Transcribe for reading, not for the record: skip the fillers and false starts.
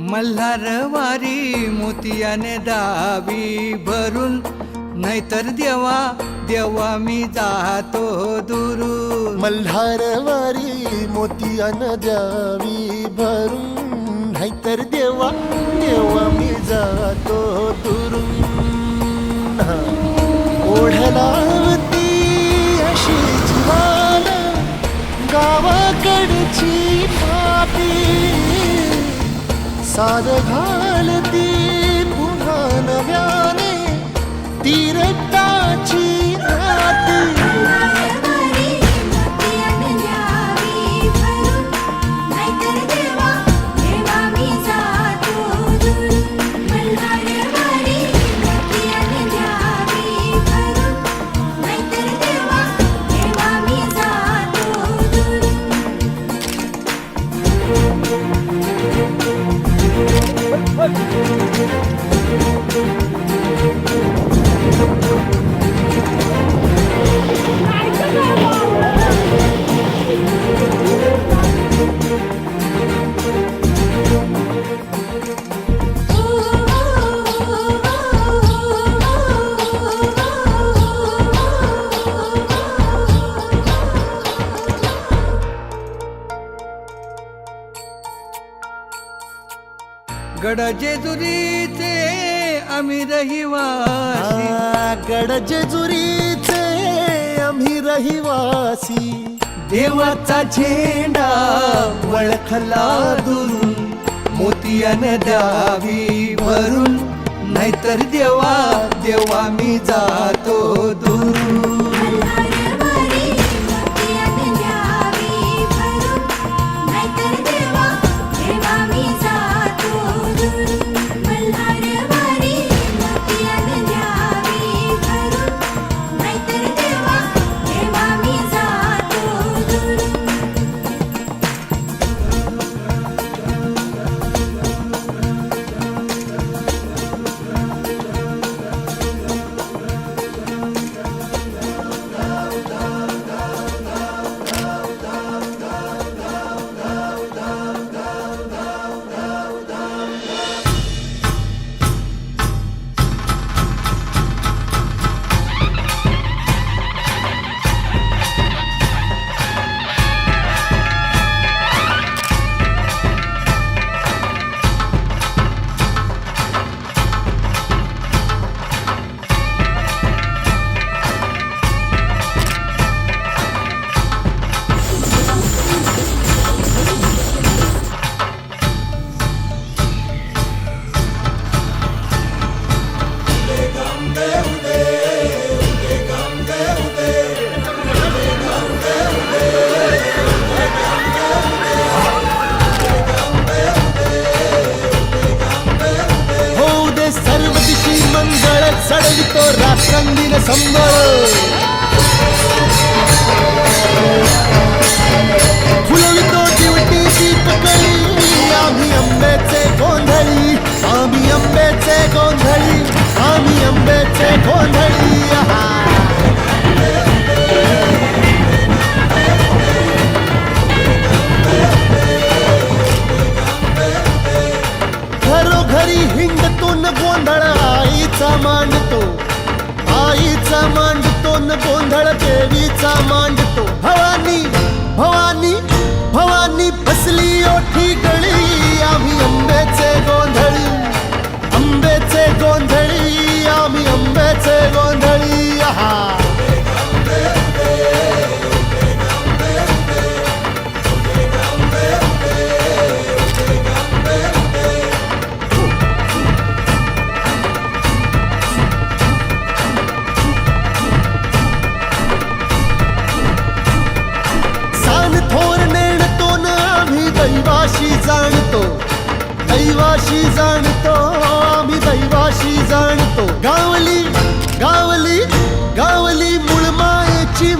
मल्हारवारी मोतियाने दावी भरून, नाहीतर देवा देवा मी जातो दुरून. मल्हारवारी मोतियानं द्यावी भरून, नाहीतर देवा देवा मी जातो दुरून. ओढलावती अशी जीवान गावाकडची माती, साद घालती पुन्हा नव्याने तीरटाची राती. गड जेजुरीचे आम्ही रहिवासी, गड जेजुरीचे आम्ही रहिवासी. देवाचा झेंडा वळखला दुरून, मोतियाने द्यावी भरून, नाहीतर देवा देवा मी जातो दुरून. चढवितो रात्रंदिन संबळ, फुलवितो दिवटी दीपकळी. आम्ही आंब्याचे गोंधळी, आम्ही आंब्याचे गोंधळी, आम्ही आंब्याचे गोंधळी. घरोघरी हिंडतो न गोंधळ आईचा मांडतो, आईचा मांडतो न गोंधळ देवीचा मांडतो. भवानी भवानी भवानी बसली ओठी गळी, आम्ही आंब्याचे गोंधळी, आंब्याचे गोंधळी, आम्ही आंब्याचे गोंधळी. दैवाशी जाणतो, दैवाशी जाणतो, आम्ही दैवाशी जाणतो. गावली गावली गावली मुळमायेची